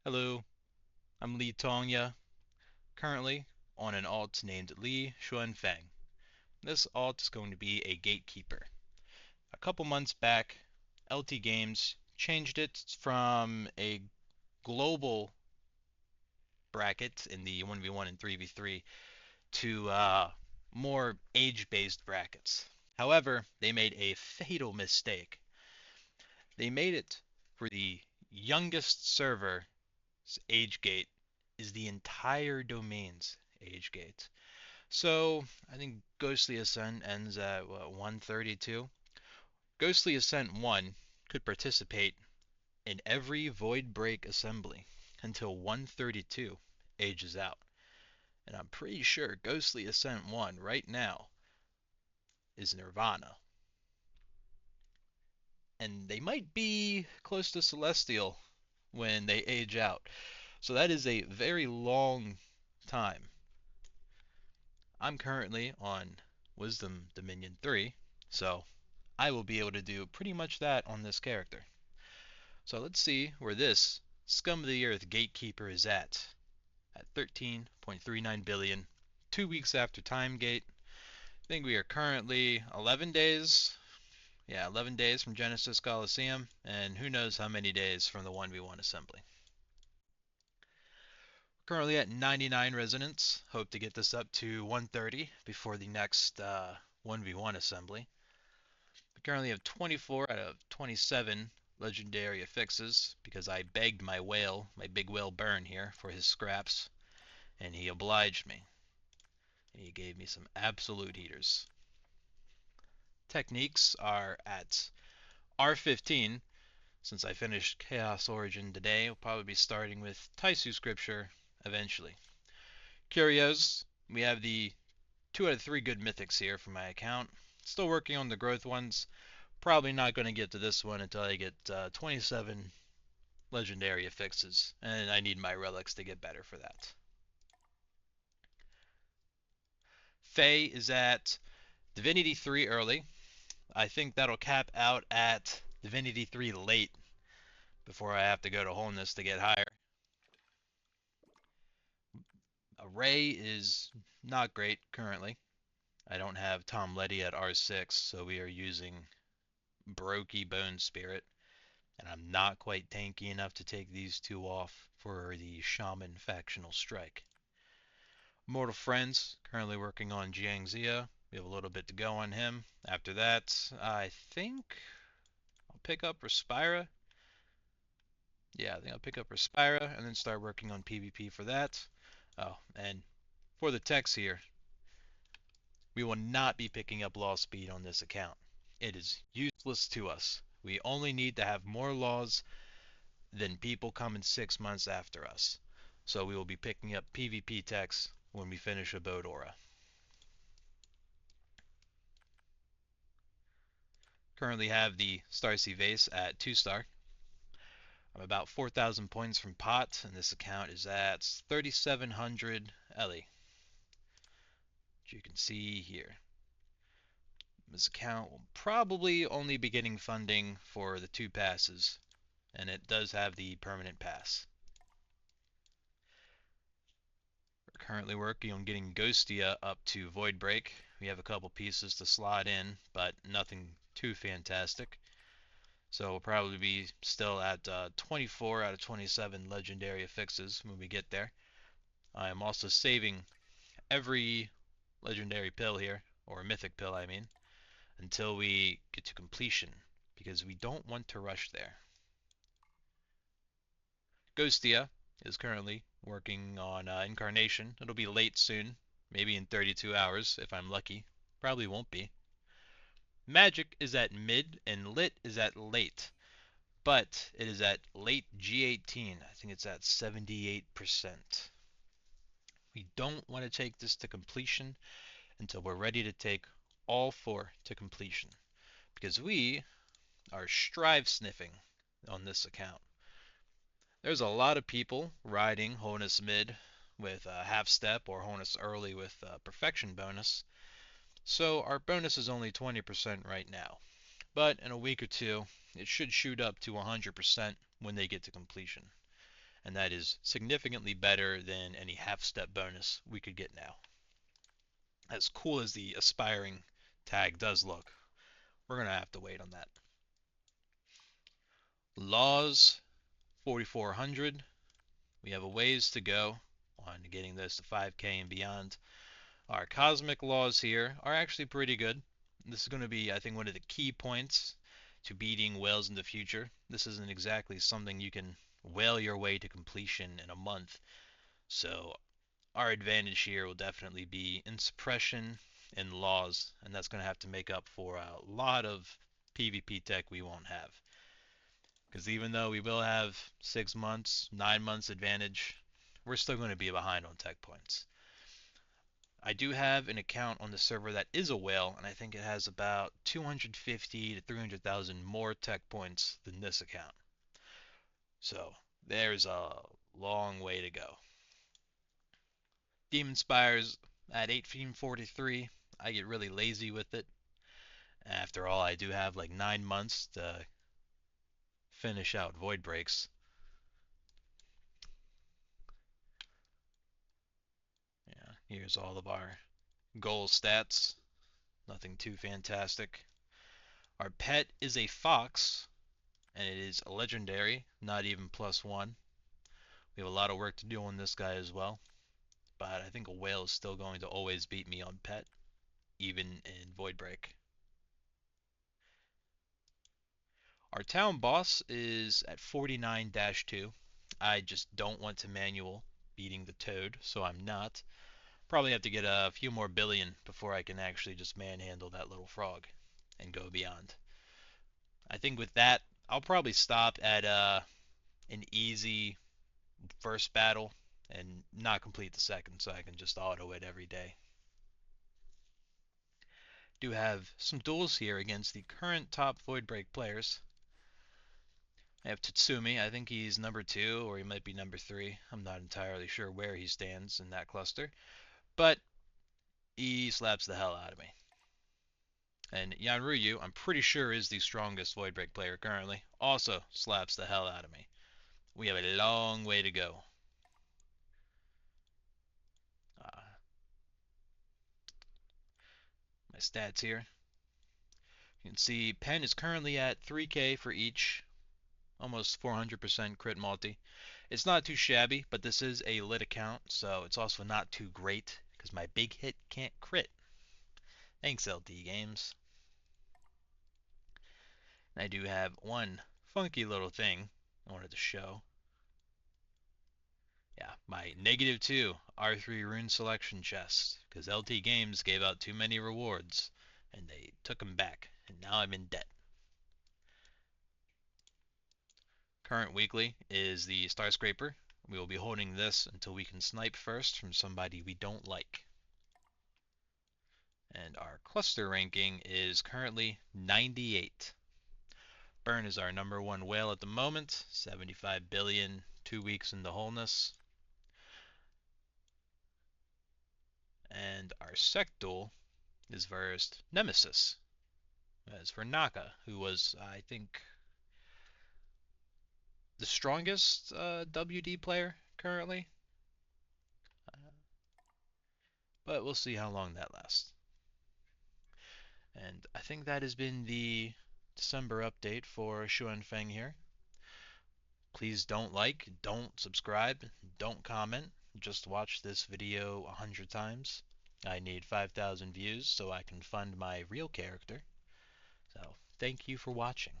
Hello, I'm Lee Tongya, currently on an alt named Li Xuanfeng. This alt is going to be a Gatekeeper. A couple months back, LT Games changed it from a global bracket in the 1v1 and 3v3 to more age-based brackets. However, they made a fatal mistake. They made it for the youngest server's age gate is the entire domain's age gate. So I think Ghostly Ascent ends at what, 132. Ghostly Ascent 1 could participate in every Void Break assembly until 132 ages out. And I'm pretty sure Ghostly Ascent 1 right now is Nirvana. And they might be close to Celestial when they age out. So that is a very long time. I'm currently on Wisdom Dominion 3, so I will be able to do pretty much that on this character. So let's see where this scum of the earth gatekeeper is at 13.39 billion, 2 weeks after time gate. I think we are currently 11 days, yeah, 11 days from Genesis Coliseum, and who knows how many days from the 1v1 assembly. Currently at 99 resonance, hope to get this up to 130 before the next 1v1 assembly. We currently have 24 out of 27 legendary affixes because I begged my whale, my big whale Burn here, for his scraps, and he obliged me. And he gave me some absolute heaters. Techniques are at R15. Since I finished Chaos Origin today, I'll probably be starting with Taisu Scripture eventually. Curios, we have the 2 out of 3 good mythics here for my account. Still working on the growth ones. Probably not going to get to this one until I get 27 legendary affixes, and I need my relics to get better for that. Fae is at Divinity 3 early. I think that'll cap out at Divinity 3 late before I have to go to Wholeness to get higher. Array is not great currently. I don't have Tom Letty at R6, so we are using Brokey Bone Spirit, and I'm not quite tanky enough to take these two off for the Shaman Factional Strike. Mortal Friends, currently working on Jiangxia. We have a little bit to go on him. After that, I think I'll pick up Respira. Yeah, I think I'll pick up Respira and then start working on PvP for that. Oh, and for the text here, we will not be picking up law speed on this account. It is useless to us. We only need to have more laws than people coming 6 months after us. So we will be picking up PvP text when we finish Abode Aura. Currently have the Starsea Vase at 2 star. I'm about 4,000 points from pot, and this account is at 3,700 Ellie. Which you can see here. This account will probably only be getting funding for the 2 passes, and it does have the permanent pass. We're currently working on getting Ghostia up to Void Break. We have a couple pieces to slot in, but nothing too fantastic. So we'll probably be still at 24 out of 27 legendary affixes when we get there. I am also saving every legendary pill here, or mythic pill I mean, until we get to completion, because we don't want to rush there. Ghostia is currently working on Incarnation. It'll be late soon, maybe in 32 hours if I'm lucky. Probably won't be. Magic is at mid and Lit is at late, but it is at late G18. I think it's at 78%. We don't want to take this to completion until we're ready to take all 4 to completion, because we are strive sniffing on this account. There's a lot of people riding Honus mid with a half step or Honus early with a perfection bonus. So our bonus is only 20% right now. But in a week or two, it should shoot up to 100% when they get to completion. and that is significantly better than any half-step bonus we could get now. As cool as the aspiring tag does look, we're going to have to wait on that. Laws 4400. We have a ways to go on getting this to 5K and beyond. Our cosmic laws here are actually pretty good. This is going to be, I think, one of the key points to beating whales in the future. This isn't exactly something you can whale your way to completion in a month. So our advantage here will definitely be in suppression and laws, and that's going to have to make up for a lot of PvP tech we won't have. Because even though we will have 6 months, 9 months advantage, we're still going to be behind on tech points. I do have an account on the server that is a whale, and I think it has about 250 to 300,000 more tech points than this account. So there's a long way to go. Demon Spires at 1843, I get really lazy with it. After all, I do have like 9 months to finish out Void Breaks. Yeah, here's all of our goal stats. Nothing too fantastic. Our pet is a fox, and it is a legendary, not even +1. We have a lot of work to do on this guy as well, but I think a whale is still going to always beat me on pet, even in Void Break. Our town boss is at 49-2. I just don't want to manual beating the toad, so I'm not. Probably have to get a few more billion before I can actually just manhandle that little frog and go beyond. I think with that, I'll probably stop at an easy first battle and not complete the second so I can just auto it every day. Do have some duels here against the current top Void Break players. I have Tatsumi. I think he's number 2 or he might be number 3. I'm not entirely sure where he stands in that cluster, but he slaps the hell out of me. And Yanryu, I'm pretty sure is the strongest Void Break player currently, also slaps the hell out of me. We have a long way to go. My stats here. You can see Pen is currently at 3K for each, almost 400% crit multi. It's not too shabby, but this is a lit account, so it's also not too great because my big hit can't crit. Thanks, LT Games. And I do have one funky little thing I wanted to show. Yeah, my -2 R3 rune selection chest, because LT Games gave out too many rewards, and they took them back, and now I'm in debt. Current weekly is the Star Scraper. We will be holding this until we can snipe first from somebody we don't like. And our cluster ranking is currently 98. Burn is our number 1 whale at the moment, 75 billion, 2 weeks in the wholeness. And our sect duel is versed Nemesis. As for Naka, who was, I think, the strongest WD player currently. But we'll see how long that lasts. And I think that has been the December update for Xuanfeng here. Please don't like, don't subscribe, don't comment. Just watch this video 100 times. I need 5,000 views so I can fund my real character. So, thank you for watching.